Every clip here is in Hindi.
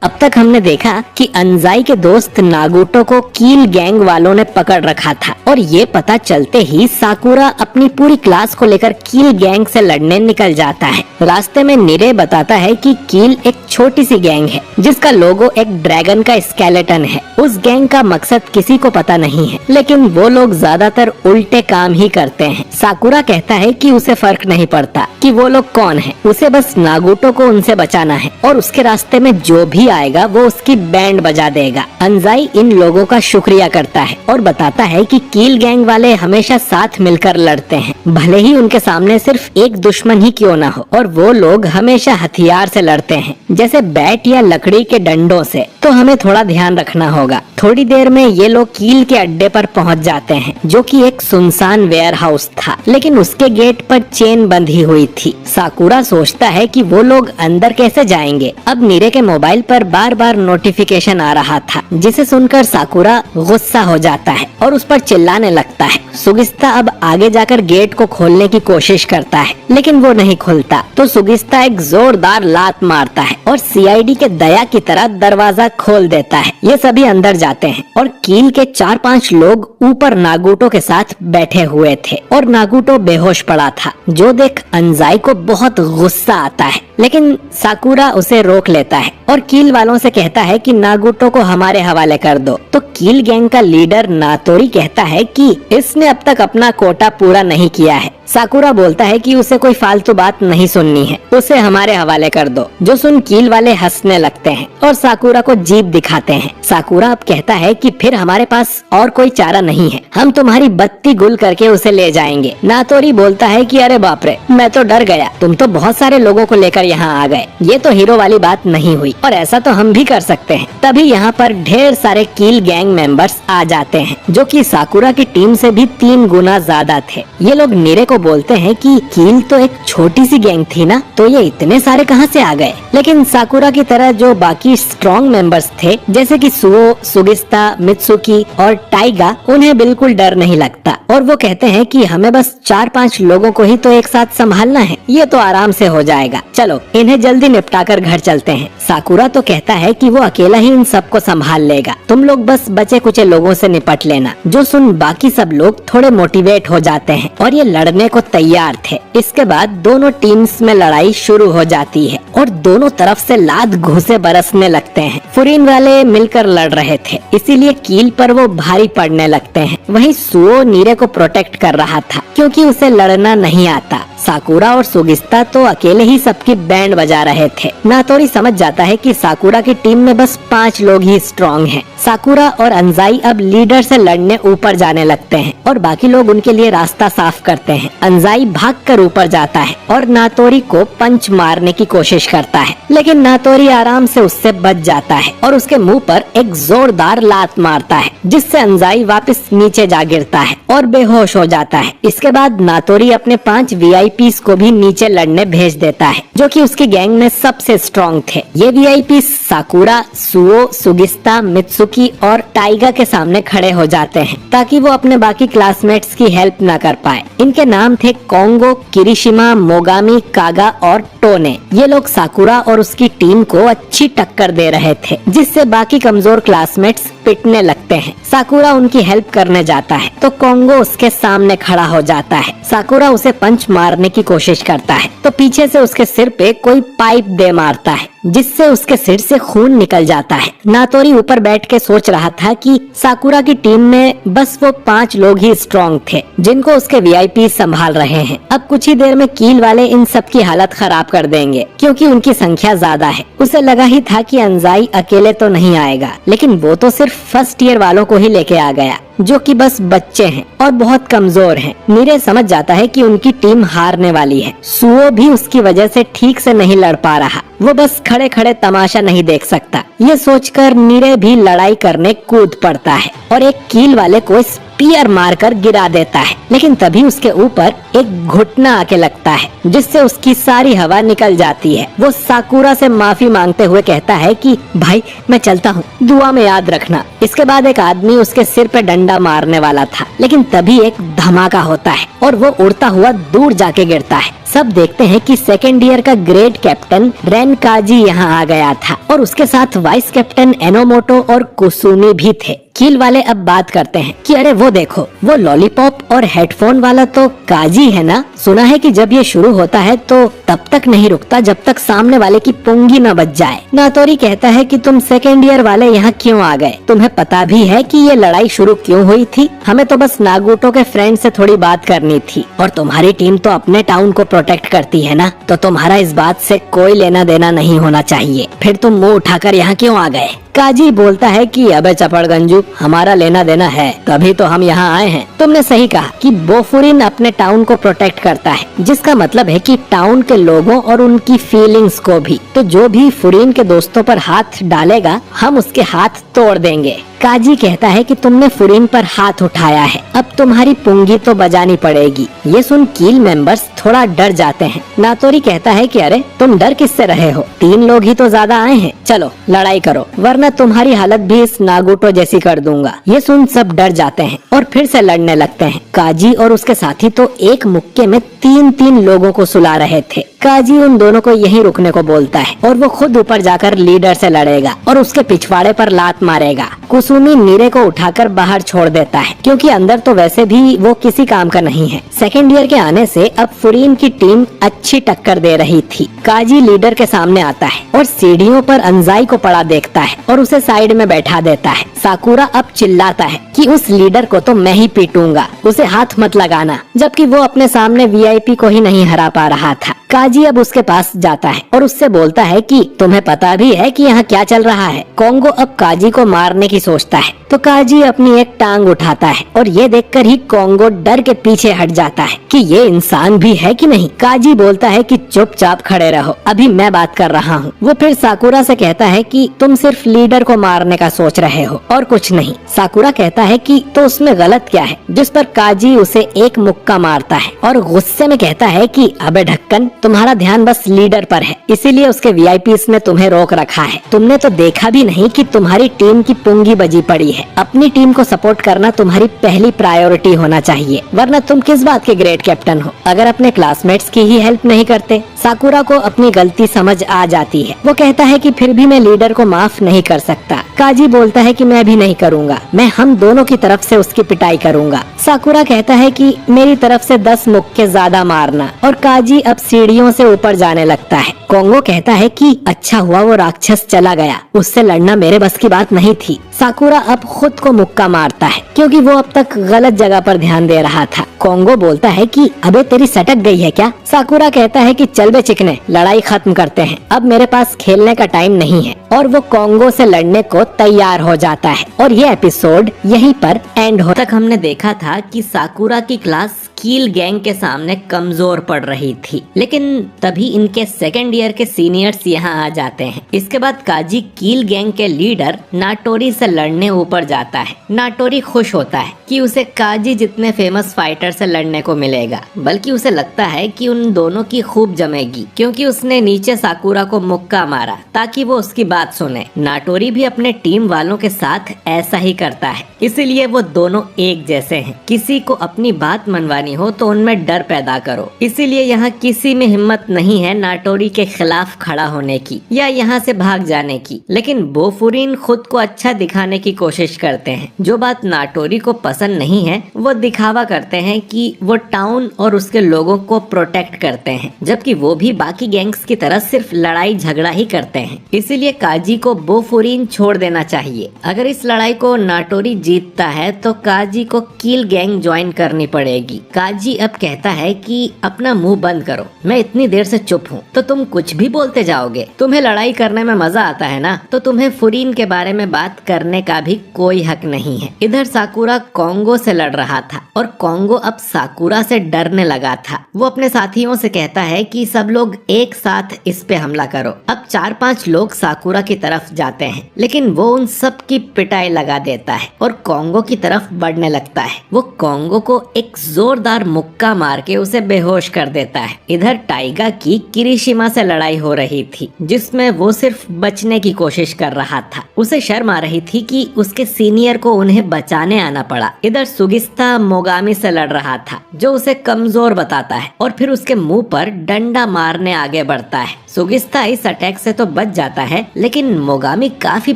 अब तक हमने देखा कि अंजाई के दोस्त नागुटो को कील गैंग वालों ने पकड़ रखा था और ये पता चलते ही साकुरा अपनी पूरी क्लास को लेकर कील गैंग से लड़ने निकल जाता है। रास्ते में निरे बताता है कि कील एक छोटी सी गैंग है जिसका लोगो एक ड्रैगन का स्केलेटन है। उस गैंग का मकसद किसी को पता नहीं है, लेकिन वो लोग ज्यादातर उल्टे काम ही करते हैं। साकुरा कहता है कि उसे फर्क नहीं पड़ता कि वो लोग कौन है, उसे बस नागुटो को उनसे बचाना है और उसके रास्ते में जो भी आएगा वो उसकी बैंड बजा देगा। अंजाई इन लोगों का शुक्रिया करता है और बताता है कि कील गैंग वाले हमेशा साथ मिलकर लड़ते हैं, भले ही उनके सामने सिर्फ एक दुश्मन ही क्यों ना हो, और वो लोग हमेशा हथियार से लड़ते हैं जैसे बैट या लकड़ी के डंडों से। तो हमें थोड़ा ध्यान रखना होगा। थोड़ी देर में ये लोग कील के अड्डे पर पहुंच जाते हैं जो कि एक सुनसान वेयर हाउस था, लेकिन उसके गेट पर चेन बंधी हुई थी। साकुरा सोचता है कि वो लोग अंदर कैसे जाएंगे। अब नीरे के मोबाइल पर बार बार नोटिफिकेशन आ रहा था, जिसे सुनकर साकुरा गुस्सा हो जाता है और उस पर चिल्लाने लगता है। सुगिस्ता अब आगे जाकर गेट को खोलने की कोशिश करता है, लेकिन वो नहीं खुलता। तो सुगिस्ता एक जोरदार लात मारता है और सीआईडी के दया की तरह दरवाजा खोल देता है। ये सभी अंदर जाते हैं और कील के 4-5 लोग ऊपर नागुटो के साथ बैठे हुए थे और नागुटो बेहोश पड़ा था, जो देख अंजाई को बहुत गुस्सा आता है, लेकिन साकुरा उसे रोक लेता है और कील वालों से कहता है कि नागुटो को हमारे हवाले कर दो। तो कील गैंग का लीडर नातोरी कहता है कि इसने अब तक अपना कोटा पूरा नहीं किया है। साकुरा बोलता है कि उसे कोई फालतू बात नहीं सुननी है, उसे हमारे हवाले कर दो। जो सुन कील वाले हंसने लगते हैं और साकुरा को जीप दिखाते हैं। साकुरा अब कहता है कि फिर हमारे पास और कोई चारा नहीं है, हम तुम्हारी बत्ती गुल करके उसे ले जाएंगे। नातोरी बोलता है कि अरे बाप रे, मैं तो डर गया, तुम तो बहुत सारे लोगों को लेकर यहाँ आ गए, ये तो हीरो वाली बात नहीं हुई और ऐसा तो हम भी कर सकते हैं। तभी यहाँ पर ढेर सारे कील गैंग मेंबर्स आ जाते हैं, जो कि साकुरा की टीम से भी 3 गुना ज्यादा थे। ये लोग नीरे को बोलते हैं कि कील तो एक छोटी सी गैंग थी ना, तो ये इतने सारे कहाँ से आ गए। लेकिन साकुरा की तरह जो बाकी स्ट्रॉन्ग मेंबर्स थे, जैसे कि सुओ, सुगिस्ता, मित्सुकी और टाइगा, उन्हें बिल्कुल डर नहीं लगता और वो कहते हैं कि हमें बस 4-5 लोगों को ही तो एक साथ संभालना है, ये तो आराम से हो जाएगा, चलो इन्हें जल्दी निपटा कर घर चलते हैं। साकुरा तो कहता है कि वो अकेला ही इन सबको संभाल लेगा, तुम लोग बस बचे कुचे लोगों से निपट लेना। जो सुन बाकी सब लोग थोड़े मोटिवेट हो जाते हैं और ये लड़ने को तैयार थे। इसके बाद दोनों टीम्स में लड़ाई शुरू हो जाती है और दोनों तरफ से लात घूंसे बरसने लगते हैं। फुरीन वाले मिलकर लड़ रहे थे, इसीलिए कील पर वो भारी पड़ने लगते हैं। वहीं सुओ नीरे को प्रोटेक्ट कर रहा था क्योंकि उसे लड़ना नहीं आता। साकुरा और सुगिस्ता तो अकेले ही सबकी बैंड बजा रहे थे। नातोरी समझ जाता है कि साकुरा की टीम में बस 5 लोग ही स्ट्रॉन्ग हैं। साकुरा और अंजाई अब लीडर से लड़ने ऊपर जाने लगते हैं और बाकी लोग उनके लिए रास्ता साफ करते हैं। अंजाई भागकर ऊपर जाता है और नातोरी को पंच मारने की कोशिश करता है, लेकिन नातोरी आराम से उससे बच जाता है और उसके मुंह पर एक जोरदार लात मारता है, जिससे अंजाई वापस नीचे जा गिरता है और बेहोश हो जाता है। इसके बाद नातोरी अपने 5 वीआईपीस को भी नीचे लड़ने भेज देता है, जो कि उसकी गैंग में सबसे स्ट्रॉन्ग थे। ये वीआईपीस साकुरा, सुओ, सुगिस्ता, मित्सुकी और टाइगा के सामने खड़े हो जाते हैं ताकि वो अपने बाकी क्लासमेट्स की हेल्प न कर पाए। इनके नाम थे कोंगो, किरिशिमा, मोगामी, कागा और टोने। ये लोग साकुरा और उसकी टीम को अच्छी टक्कर दे रहे थे, जिससे बाकी कमजोर क्लासमेट्स पिटने लगते हैं। साकुरा उनकी हेल्प करने जाता है तो कोंगो उसके सामने खड़ा हो जाता है। साकुरा उसे पंच मारने की कोशिश करता है तो पीछे से उसके सिर पे कोई पाइप दे मारता है, जिससे उसके सिर से खून निकल जाता है। नातोरी ऊपर बैठ के सोच रहा था कि साकुरा की टीम में बस वो 5 लोग ही स्ट्रॉन्ग थे जिनको उसके वीआईपी संभाल रहे हैं। अब कुछ ही देर में कील वाले इन सब की हालत खराब कर देंगे क्योंकि उनकी संख्या ज्यादा है। उसे लगा ही था कि अंजाई अकेले तो नहीं आएगा, लेकिन वो तो सिर्फ फर्स्ट ईयर वालों को ही लेके आ गया, जो कि बस बच्चे हैं और बहुत कमजोर हैं। नीरे समझ जाता है कि उनकी टीम हारने वाली है। सुओ भी उसकी वजह से ठीक से नहीं लड़ पा रहा, वो बस खड़े खड़े तमाशा नहीं देख सकता। ये सोचकर नीरे भी लड़ाई करने कूद पड़ता है और एक कील वाले को स्पीयर मारकर गिरा देता है, लेकिन तभी उसके ऊपर एक घुटना आके लगता है, जिससे उसकी सारी हवा निकल जाती है। वो साकुरा से माफी मांगते हुए कहता है कि भाई मैं चलता हूँ, दुआ में याद रखना। इसके बाद एक आदमी उसके सिर पे डंडा मारने वाला था, लेकिन तभी एक धमाका होता है और वो उड़ता हुआ दूर जाके गिरता है। सब देखते हैं कि सेकेंड ईयर का ग्रेड कैप्टन रेन काजी यहाँ आ गया था और उसके साथ वाइस कैप्टन एनोमोटो और कुसुमी भी थे। कील वाले अब बात करते हैं कि अरे वो देखो, वो लॉलीपॉप और हेडफोन वाला तो काजी है ना। सुना है कि जब ये शुरू होता है तो तब तक नहीं रुकता जब तक सामने वाले की पुंगी न बच जाए। नातोरी कहता है कि तुम सेकेंड ईयर वाले यहाँ क्यों आ गए? तुम्हें पता भी है कि ये लड़ाई शुरू क्यों हुई थी? हमें तो बस नागुटो के फ्रेंड से थोड़ी बात करनी थी और तुम्हारी टीम तो अपने टाउन को प्रोटेक्ट करती है ना, तो तुम्हारा इस बात से कोई लेना देना नहीं होना चाहिए। फिर तुम मुंह उठाकर यहाँ क्यों आ गए? काजी बोलता है कि अबे चपड़गंजू, हमारा लेना देना है, तभी तो हम यहाँ आए हैं। तुमने सही कहा कि बोफुरिन अपने टाउन को प्रोटेक्ट करता है, जिसका मतलब है कि टाउन के लोगों और उनकी फीलिंग्स को भी। तो जो भी फुरिन के दोस्तों पर हाथ डालेगा, हम उसके हाथ तोड़ देंगे। काजी कहता है कि तुमने फुरिन पर हाथ उठाया है, अब तुम्हारी पुंगी तो बजानी पड़ेगी। ये सुन कील मेंबर्स थोड़ा डर जाते हैं। नातोरी कहता है कि अरे तुम डर किससे रहे हो? 3 लोग ही तो ज्यादा आए हैं, चलो लड़ाई करो, वरना तुम्हारी हालत भी इस नागुटो जैसी कर दूंगा। ये सुन सब डर जाते हैं और फिर से लड़ने लगते हैं। काजी और उसके साथी तो एक मुक्के में 3-3 लोगों को सुला रहे थे। काजी उन दोनों को यहीं रुकने को बोलता है और वो खुद ऊपर जाकर लीडर से लड़ेगा और उसके पिछवाड़े पर लात मारेगा। कुसुमी नीरे को उठाकर बाहर छोड़ देता है, क्योंकि अंदर तो वैसे भी वो किसी काम का नहीं है। सेकेंड ईयर के आने से अब फुरीन की टीम अच्छी टक्कर दे रही थी। काजी लीडर के सामने आता है और सीढ़ियों पर अंजाई को पड़ा देखता है और उसे साइड में बैठा देता है। साकुरा अब चिल्लाता है कि उस लीडर को तो मैं ही पीटूंगा, उसे हाथ मत लगाना, जबकि वो अपने सामने वीआईपी को ही नहीं हरा पा रहा था। काजी अब उसके पास जाता है और उससे बोलता है कि तुम्हें पता भी है कि यहाँ क्या चल रहा है? कोंगो अब काजी को मारने की सोचता है, तो काजी अपनी एक टांग उठाता है और ये देखकर ही कोंगो डर के पीछे हट जाता है कि ये इंसान भी है कि नहीं। काजी बोलता है कि चुपचाप खड़े रहो, अभी मैं बात कर रहा हूँ। वो फिर साकुरा से कहता है कि तुम सिर्फ लीडर को मारने का सोच रहे हो और कुछ नहीं। साकुरा कहता है कि तो उसमें गलत क्या है? जिस पर काजी उसे एक मुक्का मारता है और गुस्से में कहता है कि अबे ढक्कन, तुम्हारा ध्यान बस लीडर पर है, इसीलिए उसके वीआईपीस ने तुम्हें रोक रखा है। तुमने तो देखा भी नहीं कि तुम्हारी टीम की पुंगी बजी पड़ी है। अपनी टीम को सपोर्ट करना तुम्हारी पहली प्रायोरिटी होना चाहिए, वरना तुम किस बात के ग्रेट कैप्टन हो अगर अपने क्लासमेट्स की ही हेल्प नहीं करते। साकुरा को अपनी गलती समझ आ जाती है। वो कहता है कि फिर भी मैं लीडर को माफ नहीं कर सकता। काजी बोलता है कि मैं भी नहीं करूँगा, मैं हम दोनों की तरफ से उसकी पिटाई करूँगा। साकुरा कहता है कि मेरी तरफ से 10 मुक्के ज्यादा मारना, और काजी अब सीढ़ियों से ऊपर जाने लगता है। कोंगो कहता है कि अच्छा हुआ वो राक्षस चला गया, उससे लड़ना मेरे बस की बात नहीं थी। साकुरा अब खुद को मुक्का मारता है क्योंकि वो अब तक गलत जगह पर ध्यान दे रहा था। कोंगो बोलता है कि अबे तेरी सटक गई है क्या? साकुरा कहता है कि चल बे चिकने, लड़ाई खत्म करते हैं, अब मेरे पास खेलने का टाइम नहीं है, और वो कोंगो से लड़ने को तैयार हो जाता है। और ये एपिसोड यहीं पर एंड हो। तक हमने देखा था कि साकुरा की क्लास कील गैंग के सामने कमजोर पड़ रही थी, लेकिन तभी इनके सेकेंड ईयर के सीनियर्स यहाँ आ जाते हैं। इसके बाद काजी कील गैंग के लीडर नाटोरी से लड़ने ऊपर जाता है। नाटोरी खुश होता है कि उसे काजी जितने फेमस फाइटर से लड़ने को मिलेगा, बल्कि उसे लगता है कि उन दोनों की खूब जमेगी, क्योंकि उसने नीचे साकुरा को मुक्का मारा ताकि वो उसकी बात सुने। नाटोरी भी अपने टीम वालों के साथ ऐसा ही करता है, इसीलिए वो दोनों एक जैसे हैं। किसी को अपनी बात मनवानी हो तो उनमें डर पैदा करो, इसीलिए यहाँ किसी में हिम्मत नहीं है नाटोरी के खिलाफ खड़ा होने की या यहाँ से भाग जाने की। लेकिन बोफुरिन खुद को अच्छा दिखाने की कोशिश करते हैं। जो बात नाटोरी को पसंद नहीं है, वो दिखावा करते हैं कि वो टाउन और उसके लोगों को प्रोटेक्ट करते हैं, जबकि वो भी बाकी गैंग्स की तरह सिर्फ लड़ाई झगड़ा ही करते हैं। इसीलिए काजी को बोफुरिन छोड़ देना चाहिए। अगर इस लड़ाई को नाटोरी जीतता है तो काजी को कील गैंग ज्वाइन करनी पड़ेगी। काजी अब कहता है कि अपना मुंह बंद करो, मैं इतनी देर से चुप हूँ तो तुम कुछ भी बोलते जाओगे। तुम्हें लड़ाई करने में मजा आता है ना, तो तुम्हें फुरीन के बारे में बात करने का भी कोई हक नहीं है। इधर साकुरा कोंगो से लड़ रहा था और कोंगो अब साकुरा से डरने लगा था। वो अपने साथियों से कहता है कि सब लोग एक साथ इस पे हमला करो। अब 4-5 लोग साकुरा की तरफ जाते हैं, लेकिन वो उन सब की पिटाई लगा देता है और कोंगो की तरफ बढ़ने लगता है। वो कोंगो को एक जोरदार जोरदार मुक्का मार के उसे बेहोश कर देता है। इधर टाइगा की किरीशिमा से लड़ाई हो रही थी, जिसमें वो सिर्फ बचने की कोशिश कर रहा था। उसे शर्म आ रही थी कि उसके सीनियर को उन्हें बचाने आना पड़ा। इधर सुगिस्ता मोगामी से लड़ रहा था, जो उसे कमजोर बताता है और फिर उसके मुंह पर डंडा मारने आगे बढ़ता है। सुगिस्ता इस अटैक से तो बच जाता है, लेकिन मोगामी काफी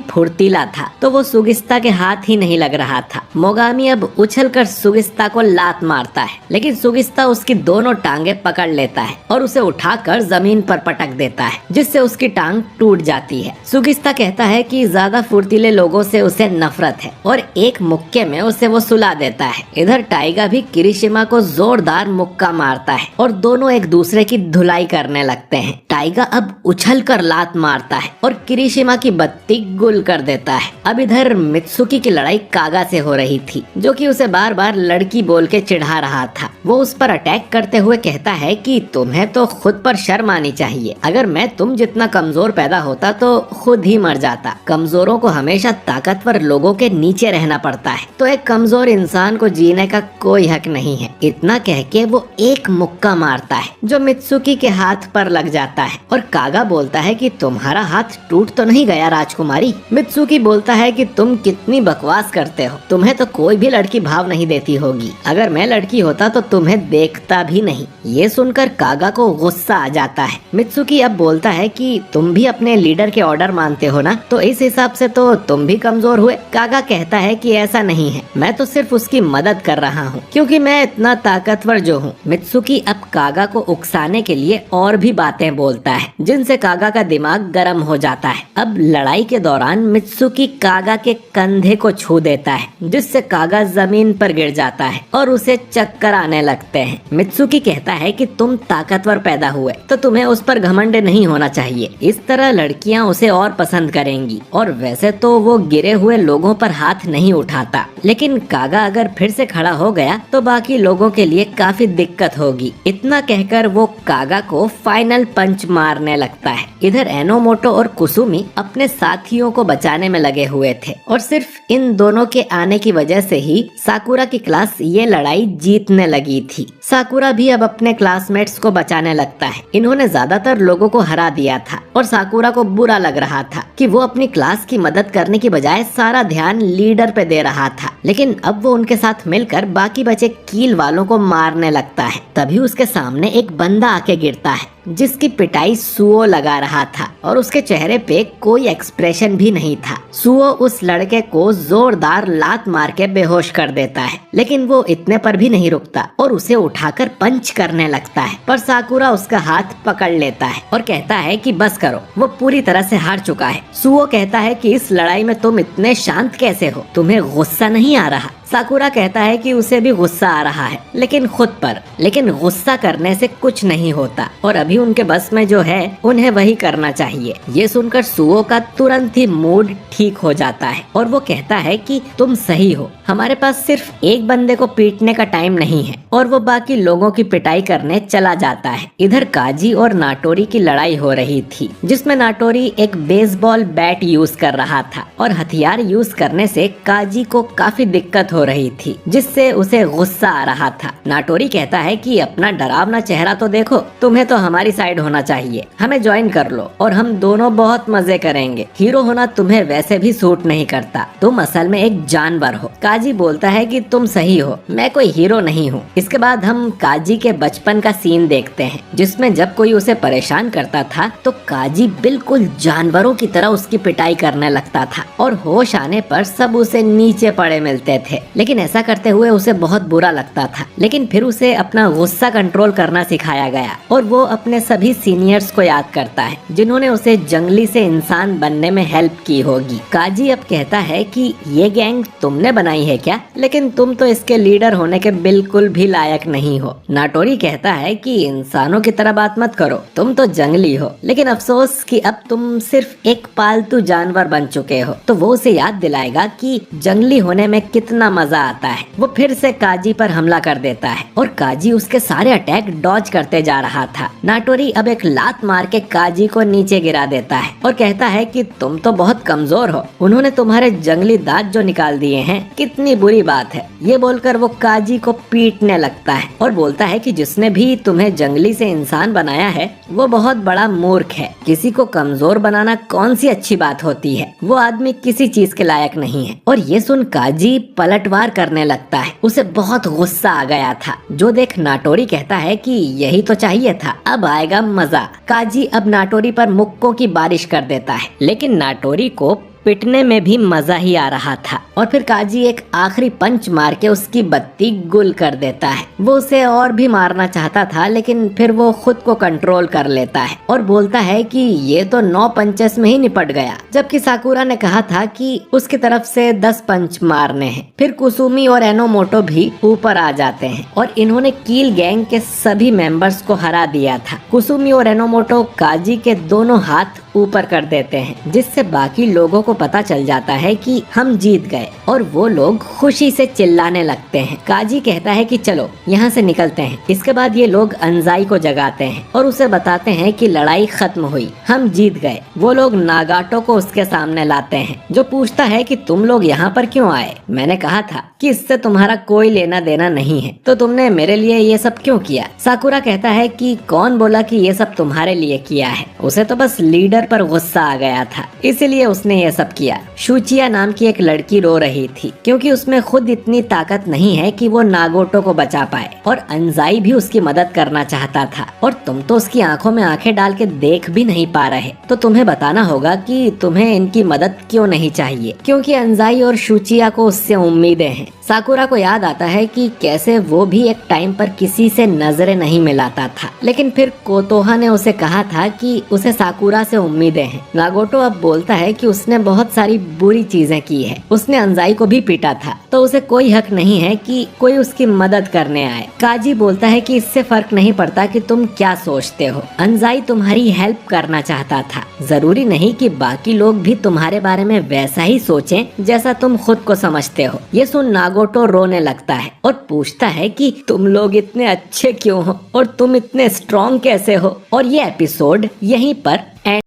फुर्तीला था, तो वो सुगिस्ता के हाथ ही नहीं लग रहा था। मोगामी अब उछलकर सुगिस्ता को लात मारता है, लेकिन सुगिस्ता उसकी दोनों टांगे पकड़ लेता है और उसे उठाकर जमीन पर पटक देता है, जिससे उसकी टांग टूट जाती है। सुगिस्ता कहता है कि ज्यादा फुर्तीले लोगों से उसे नफरत है और एक मुक्के में उसे वो सुला देता है। इधर टाइगा भी किरीशिमा को जोरदार मुक्का मारता है और दोनों एक दूसरे की धुलाई करने लगते हैं। टाइगा अब उछलकर लात मारता है और किरीशिमा की बत्ती गुल कर देता है। अब इधर मित्सुकी की लड़ाई कागा से हो रही थी, जो कि उसे बार बार लड़की बोल के चिढ़ा रहा था। वो उस पर अटैक करते हुए कहता है कि तुम्हें तो खुद पर शर्म आनी चाहिए। अगर मैं तुम जितना कमजोर पैदा होता तो खुद ही मर जाता। कमजोरों को हमेशा ताकतवर लोगों के नीचे रहना पड़ता है, तो एक कमजोर इंसान को जीने का कोई हक नहीं है। इतना कह के वो एक मुक्का मारता है, जो मित्सुकी के हाथ पर लग जाता है और कागा बोलता है कि तुम्हारा हाथ टूट तो नहीं गया राजकुमारी। मित्सुकी बोलता है कि तुम कितनी बकवास करते हो, तुम्हें तो कोई भी लड़की भाव नहीं देती होगी। अगर मैं लड़की होता तो तुम्हें देखता भी नहीं। ये सुनकर कागा को गुस्सा आ जाता है। मित्सुकी अब बोलता है कि तुम भी अपने लीडर के ऑर्डर मानते हो ना, तो इस हिसाब से तो तुम भी कमजोर हुए। कागा कहता है कि ऐसा नहीं है, मैं तो सिर्फ उसकी मदद कर रहा हूँ, क्योंकि मैं इतना ताकतवर जो हूँ। मित्सुकी अब कागा को उकसाने के लिए और भी बातें बोलता है, जिनसे कागा का दिमाग गर्म हो जाता है। अब लड़ाई के दौरान मित्सुकी कागा के कंधे को छू देता है, जिससे कागा जमीन पर गिर जाता है और उसे चक्कर आने लगते हैं। मित्सुकी कहता है कि तुम ताकतवर पैदा हुए तो तुम्हें उस पर घमंड नहीं होना चाहिए। इस तरह लड़कियां उसे और पसंद करेंगी। और वैसे तो वो गिरे हुए लोगों पर हाथ नहीं उठाता, लेकिन कागा अगर फिर से खड़ा हो गया तो बाकी लोगों के लिए काफी दिक्कत होगी। इतना कहकर वो कागा को फाइनल पंच मारने लगता है। इधर एनोमोटो और कुसुमी अपने साथियों को बचाने में लगे हुए थे और सिर्फ इन दोनों के आने की वजह से ही साकुरा की क्लास ये लड़ाई जीतने लगी थी। साकुरा भी अब अपने क्लासमेट्स को बचाने लगता है। इन्होंने ज्यादातर लोगों को हरा दिया था और साकुरा को बुरा लग रहा था कि वो अपनी क्लास की मदद करने की बजाय सारा ध्यान लीडर पे दे रहा था। लेकिन अब वो उनके साथ मिलकर बाकी बचे कील वालों को मारने लगता है। तभी उसके सामने एक बंदा आके गिरता है, जिसकी पिटाई सुओ लगा रहा था और उसके चेहरे पे कोई एक्सप्रेशन भी नहीं था। सुओ उस लड़के को जोरदार लात मार के बेहोश कर देता है, लेकिन वो इतने पर भी नहीं रुकता और उसे उठाकर पंच करने लगता है। पर साकुरा उसका हाथ पकड़ लेता है और कहता है कि बस करो, वो पूरी तरह से हार चुका है। सुओ कहता है कि इस लड़ाई में तुम इतने शांत कैसे हो, तुम्हें गुस्सा नहीं आ रहा। साकुरा कहता है कि उसे भी गुस्सा आ रहा है, लेकिन खुद पर। लेकिन गुस्सा करने से कुछ नहीं होता और अभी उनके बस में जो है उन्हें वही करना चाहिए। ये सुनकर सुओ का तुरंत ही मूड ठीक हो जाता है और वो कहता है कि तुम सही हो, हमारे पास सिर्फ एक बंदे को पीटने का टाइम नहीं है। और वो बाकी लोगों की पिटाई करने चला जाता है। इधर काजी और नाटोरी की लड़ाई हो रही थी, जिसमें नाटोरी एक बेसबॉल बैट यूज कर रहा था और हथियार यूज करने से काजी को काफी दिक्कत हो रही थी, जिससे उसे गुस्सा आ रहा था। नाटोरी कहता है कि अपना डरावना चेहरा तो देखो, तुम्हें तो हमारी साइड होना चाहिए, हमें ज्वाइन कर लो और हम दोनों बहुत मजे करेंगे। हीरो होना तुम्हें वैसे भी सूट नहीं करता, तुम असल में एक जानवर हो। काजी बोलता है कि तुम सही हो, मैं कोई हीरो नहीं हूँ। इसके बाद हम काजी के बचपन का सीन देखते हैं, जिसमें जब कोई उसे परेशान करता था तो काजी बिल्कुल जानवरों की तरह उसकी पिटाई करने लगता था और होश आने पर सब उसे नीचे पड़े मिलते थे। लेकिन ऐसा करते हुए उसे बहुत बुरा लगता था, लेकिन फिर उसे अपना गुस्सा कंट्रोल करना सिखाया गया और वो अपने सभी सीनियर्स को याद करता है, जिन्होंने उसे जंगली से इंसान बनने में हेल्प की होगी। काजी अब कहता है कि ये गैंग तुमने बनाई है क्या, लेकिन तुम तो इसके लीडर होने के बिल्कुल भी लायक नहीं हो। नाटोरी कहता है कि इंसानों की तरह बात मत करो, तुम तो जंगली हो, लेकिन अफसोस कि अब तुम सिर्फ एक पालतू जानवर बन चुके हो। तो वो उसे याद दिलाएगा कि जंगली होने में कितना मजा आता है। वो फिर से काजी पर हमला कर देता है और काजी उसके सारे अटैक डॉज करते जा रहा था। नाटोरी अब एक लात मार के काजी को नीचे गिरा देता है और कहता है कि तुम तो बहुत कमजोर हो, उन्होंने तुम्हारे जंगली दांत जो निकाल दिए हैं, कितनी बुरी बात है। ये बोलकर वो काजी को पीटने लगता है और बोलता है कि जिसने भी तुम्हें जंगली से इंसान बनाया है वो बहुत बड़ा मूर्ख है। किसी को कमजोर बनाना कौन सी अच्छी बात होती है, वो आदमी किसी चीज के लायक नहीं है। और ये सुन काजी पलटवार करने लगता है। उसे बहुत गुस्सा आ गया था, जो देख नाटोरी कहता है कि यही तो चाहिए था, अब आएगा मजा। काजी अब नाटोरी पर मुक्कों की बारिश कर देता है, लेकिन नाटोरी को पिटने में भी मजा ही आ रहा था। और फिर काजी एक आखिरी पंच मार के उसकी बत्ती गुल कर देता है। वो उसे और भी मारना चाहता था, लेकिन फिर वो खुद को कंट्रोल कर लेता है और बोलता है कि ये तो 9 पंचेस में ही निपट गया, जबकि साकुरा ने कहा था कि उसकी तरफ से 10 पंच मारने हैं। फिर कुसुमी और एनोमोटो भी ऊपर आ जाते हैं और इन्होंने कील गैंग के सभी मेंबर्स को हरा दिया था। कुसुमी और एनोमोटो काजी के दोनों हाथ ऊपर कर देते हैं, जिससे बाकी लोगों को पता चल जाता है कि हम जीत गए और वो लोग खुशी से चिल्लाने लगते हैं। काजी कहता है कि चलो यहाँ से निकलते हैं। इसके बाद ये लोग अंजाई को जगाते हैं और उसे बताते हैं कि लड़ाई खत्म हुई, हम जीत गए। वो लोग नागाटो को उसके सामने लाते हैं, जो पूछता है कि तुम लोग यहाँ पर क्यों आए। मैंने कहा था कि इससे तुम्हारा कोई लेना देना नहीं है, तो तुमने मेरे लिए ये सब क्यों किया। साकुरा कहता है कि कौन बोला कि ये सब तुम्हारे लिए किया है, उसे तो बस लीडर पर गुस्सा आ गया था, इसीलिए उसने ये सब किया। शुचिया नाम की एक लड़की रो रही थी, क्योंकि उसमें खुद इतनी ताकत नहीं है कि वो नागोटो को बचा पाए, और अंजाई भी उसकी मदद करना चाहता था, और तुम तो उसकी आंखों में आंखें डाल के देख भी नहीं पा रहे। तो तुम्हें बताना होगा कि तुम्हें इनकी मदद क्यों नहीं चाहिए, क्योंकि अंजाई और शुचिया को उससे उम्मीदें हैं। साकुरा को याद आता है कि कैसे वो भी एक टाइम पर किसी से नजरें नहीं मिलाता था, लेकिन फिर कोतोहा ने उसे कहा था कि उसे साकुरा से उम्मीदें हैं। नागोटो अब बोलता है कि उसने बहुत सारी बुरी चीजें की है, उसने अंजाई को भी पीटा था, तो उसे कोई हक नहीं है कि कोई उसकी मदद करने आए। काजी बोलता है कि इससे फर्क नहीं पड़ता कि तुम क्या सोचते हो, अंजाई तुम्हारी हेल्प करना चाहता था, जरूरी नहीं कि बाकी लोग भी तुम्हारे बारे में वैसा ही सोचें जैसा तुम खुद को समझते हो। ये सुन नागोटो रोने लगता है और पूछता है कि तुम लोग इतने अच्छे क्यों हो और तुम इतने स्ट्रॉन्ग कैसे हो। और ये एपिसोड यहीं पर